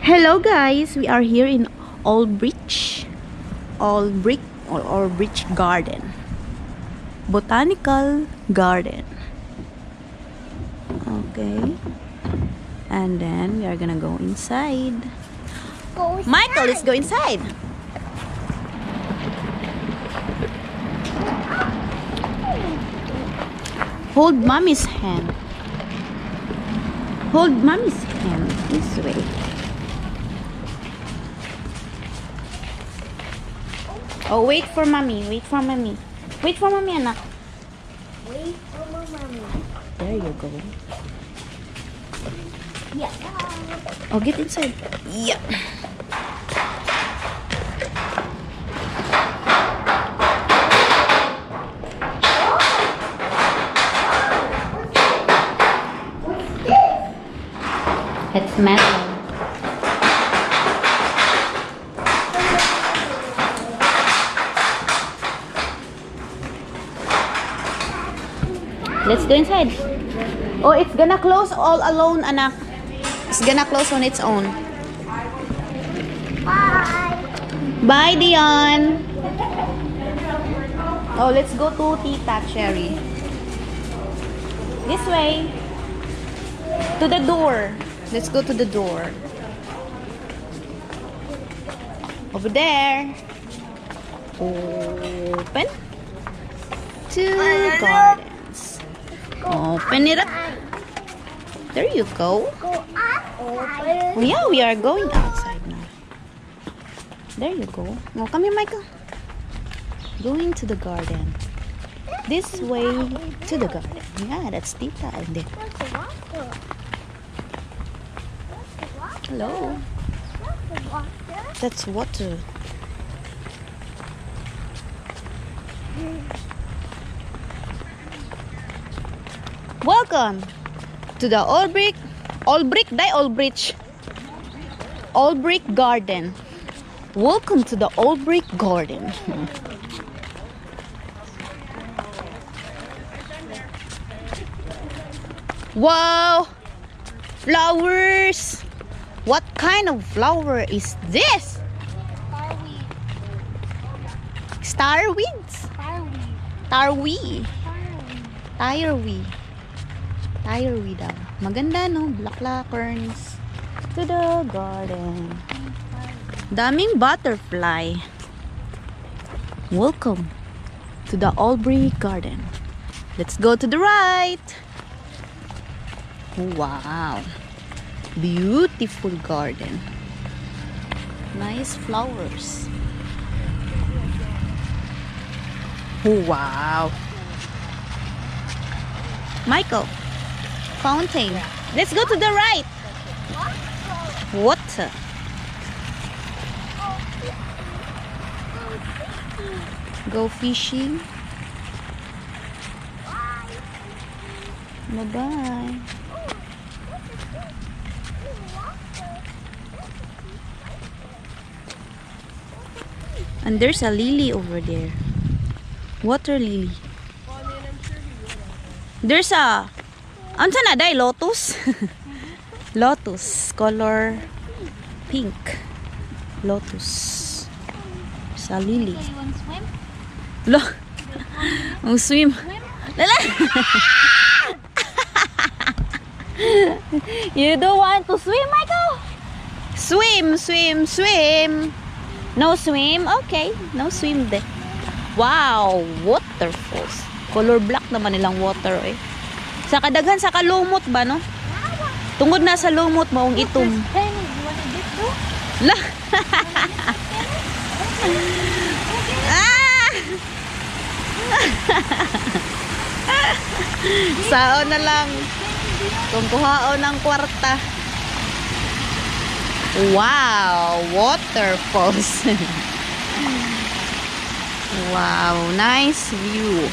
Hello guys, we are here in Olbrich or Olbrich Garden, Botanical Garden. Okay, and then we are gonna go inside. Michael, let's go inside. Hold mommy's hand. Hold mommy's hand this way. Oh, wait for mommy. Wait for mommy. Wait for mommy, anak. Wait for my mommy. There you go. Yeah. Oh, get inside. Yeah. It's metal. Let's go inside. Oh, it's gonna close all alone, anak. It's gonna close on its own. Bye. Bye, Dion. Oh, let's go to Tita Cherry. This way. To the door. Let's go to the door. Over there. Open. To gardens. Open it up. There you go. Go outside. Oh, yeah, we are going outside now. There you go. Oh, come here, Michael. Going to the garden. This way to the garden. Yeah, that's Tita. And then, What's the water? hello. What's the water? That's water. Welcome to the Olbrich Garden. Welcome to the Olbrich Garden. Wow! Flowers! What kind of flower is this? Starweeds? Tarweed. Tireweed daw. Maganda, no? Blackcurrants. To the garden. Daming butterfly. Welcome to the Olbrich Garden. Let's go to the right. Wow. Beautiful garden. Nice flowers. Wow. Michael. Fountain. Let's go to the right. Water. Go fishing. Bye-bye. And there's a lily over there. Water lily. There's a Anta na day lotus. Lotus color pink. Lotus. Sa lily. You want to swim? Lo. Ang swim. Lala. You don't want to swim, Michael? Swim. No swim? Okay. No swim de. Wow, waterfalls. Color black naman nilang water eh. Sa kadaghan sa kalumot ba, no? Tungod na sa lumot maong itom. La. Ah! Saon na lang. Kung kuhaon ng kwarta. Wow, waterfalls. Wow, nice view.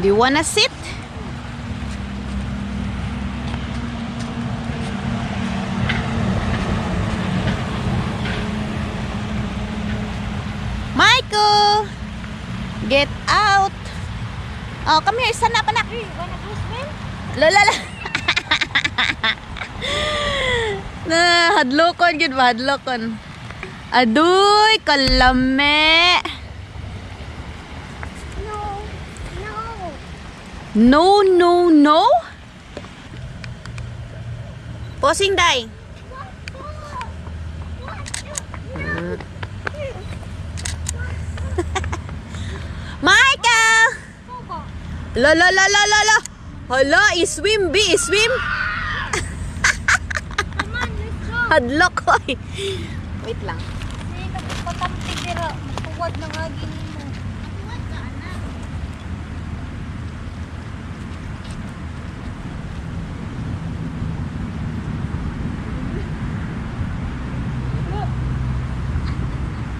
Do you wanna sit? Michael! Get out. Oh, come here. Sana pa na. Hey, you wanna go swim? Lala. Na, hadlokon gid ba? Hadlokon. Aduy, kalame. No. No, no, no. Posing day. Michael! La la la la la la. Hala, iswim, bi, iswim. Come on, let's go. Hadlok ko eh. Wait lang. Sige, nagpatampi dira. Magtuwad na nga gini mo. Magtuwad ka, anak.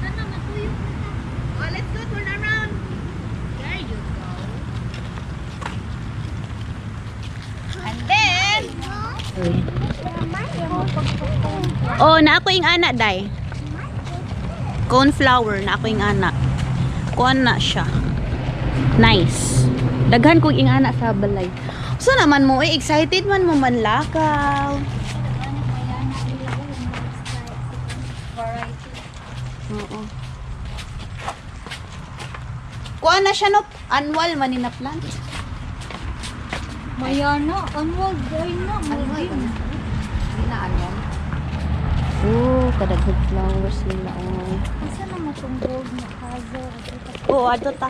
Ano, matuyok na ka. Oh, let's go, turn around. There you go. And then, oh, na ako yung anak, day. Cornflower, na ako yung anak. Kuan na siya. Nice. Daghan kong yung anak sa balay. So naman mo, excited man mo manlakaw. Oo. Kuan na siya no, annual man na plant. Mayana, anwag, day na. Hindi na annual. Oh, kadagdag flowers nila. Oh. Asa naman itong gold na kazo? Oo, ato ta.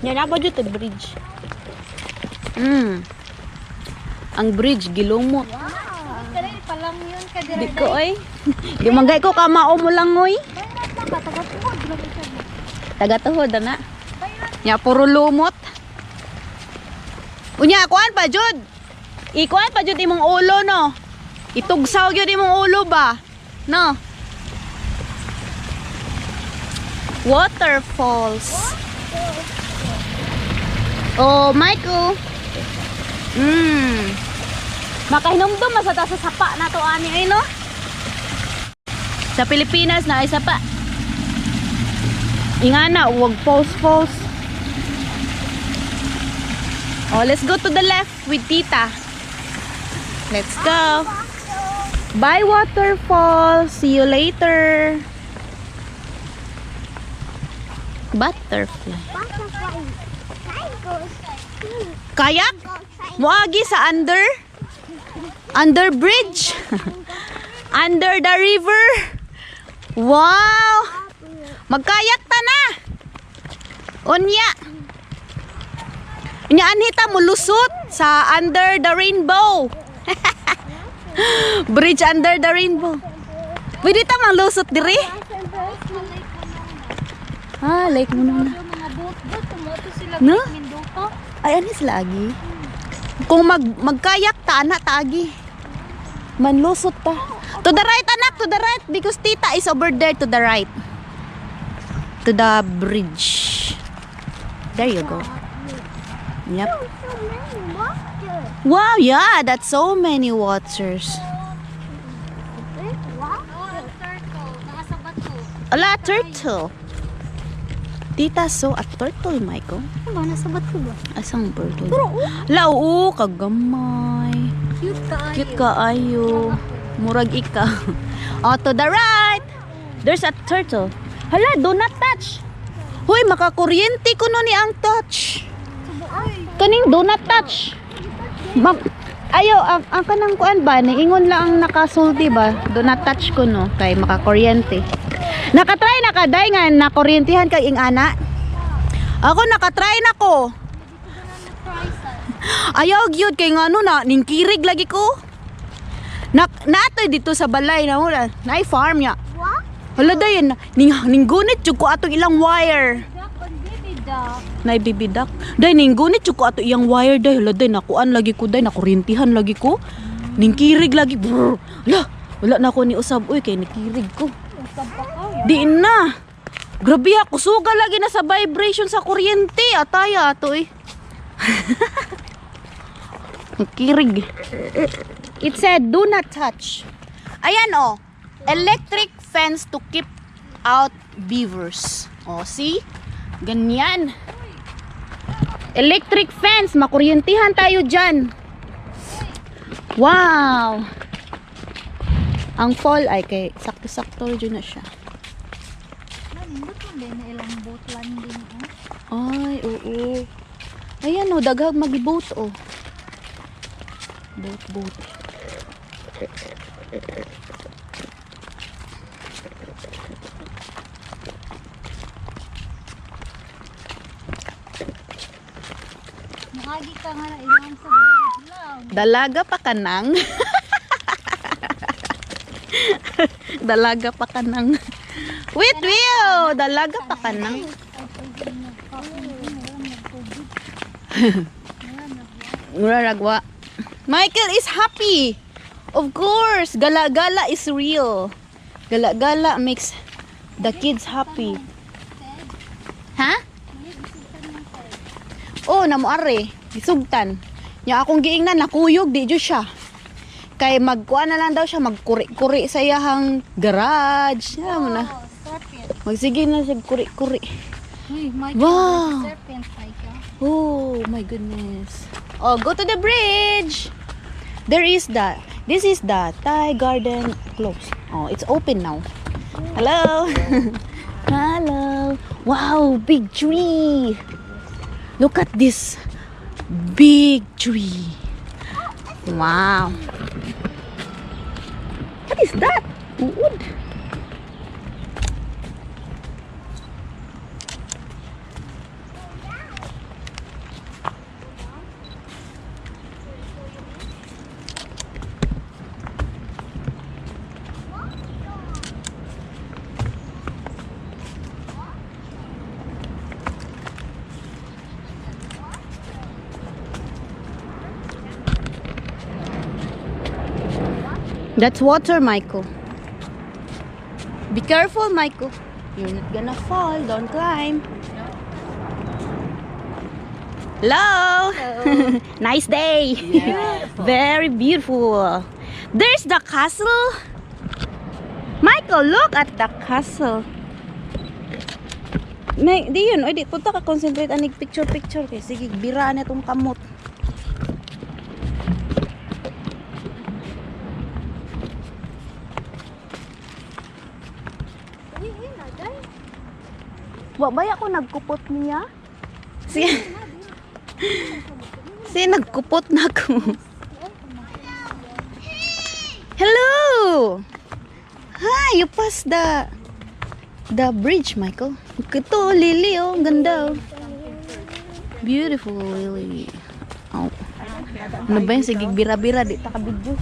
Yan ako dito, bridge. Ang bridge, gilumot. Wow! Kaya palang yun ka Di ko ay. Di manggay ko kamao mo lang ngoy. Bayrat lang ka, taga-tuhod. Taga-tuhod na. Ya puro lumot. Unya, kuan pa jud. Ikuan pa jud imong ulo no. Itugsaw gyud imong ulo ba? No. Waterfalls. Oh, Michael. Makahinumdum masata sa sapa na to ani ay no. Sa Pilipinas na ay sapa. Ingana, wag falls. Oh, let's go to the left with Tita. Let's go. Bye, waterfall. See you later. Butterfly. Kayak? Muagi sa under bridge. Under the river. Wow. Magkayak ta na. Unya. Unya anhita mo lusot sa under the rainbow. Bridge under the rainbow. Pwede ta mang lusot diri? Ah, like mo na. Mga boat-boat, tumoto sila No? Mindoko. Ay, anis lagi. Kung magkayak ta, anak, tagi. Manlusot ta. To the right, anak, to the right. Because Tita is over there to the right. To the bridge. There you go. Yep. Wow, yeah, that's so many waters. Turtle, nasa bato. Ala, turtle. Tita saw a turtle, Michael. Ano ba, nasa bato ba? Asang turtle? Ala, oo, kagamay. Cute ka ay. Cute ka ayo. Murag ika. Oh, to the right. There's a turtle. Hala, do not touch. Hoy, makakuryente ko no ni ang touch. Kaning do not touch. Ayo, ang kanang kuan ba? Niingon lang ang nakasulti ba? Do not touch ko no. Kay makakuryente. Nakatry na ka, day nga nakuryentehan kag ing ana. Ako nakatry na ko. Ayaw gyud kay ngano na ningkirig lagi ko. Natoy dito sa balay na wala. Nay farm ya. Hala dayon ninggunit jud ko atong ilang wire. Nay bibidak. Day ninggunit jud ko ato iyang wire day. Hala day nakuan lagi ko day nakuryentihan lagi ko. Ningkirig lagi. Hala, wala na ko ni usab uy kay nikirig ko. Di na. Grabe ako suga lagi na sa vibration sa kuryente. Ataya ato eh. Kirig. It said do not touch. Ayan oh. Electric fence to keep out beavers. Oh, see? Ganyan. Electric fence. Makuryentihan tayo dyan. Wow. Ang fall ay kay sakto-sakto dyan na siya. Nandot man din na ilang boat landing. Ay, oo. Ayan o, daghag mag-boat o. Boat. Nakagi ka nga na ilang sa boat lang. Dalaga pa kanang. Dalaga pa kanang. Wait, Will! Dalaga pa kanang. Muraragwa. Michael is happy. Of course. Gala-gala is real. Gala-gala makes the kids happy. Ha? Oh, namuari. Gisugtan. Nya akong giingnan nakuyog di jud siya. Kay magkuha na lang daw siya magkuri-kuri sa iyahang garage. Mo na. Magsige na siya kuri-kuri. Wow. Oh my goodness. Oh, go to the bridge. This is the Thai garden close. Oh, it's open now. Hello. Hello. Wow, big tree. Look at this big tree. Wow. What is that? Wood. That's water, Michael. Be careful, Michael. You're not gonna fall. Don't climb. Hello. Hello. Nice day. Yeah. Very beautiful. There's the castle. Michael, look at the castle. Di yun. Di punta ka concentrate anig picture. Kay sige, biraan itong kamot. Wa ba ako nagkupot niya? Si nagkupot na ako. Hello. Hi, you passed the bridge, Michael. Ito, lily, oh, ganda. Oh. Beautiful lily. Oh. Ano ba yun? Sige, bira-bira, di ta ka-video.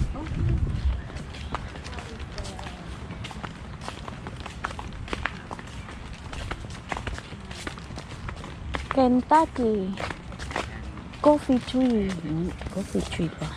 Kentucky. Coffee tree. Coffee tree pa.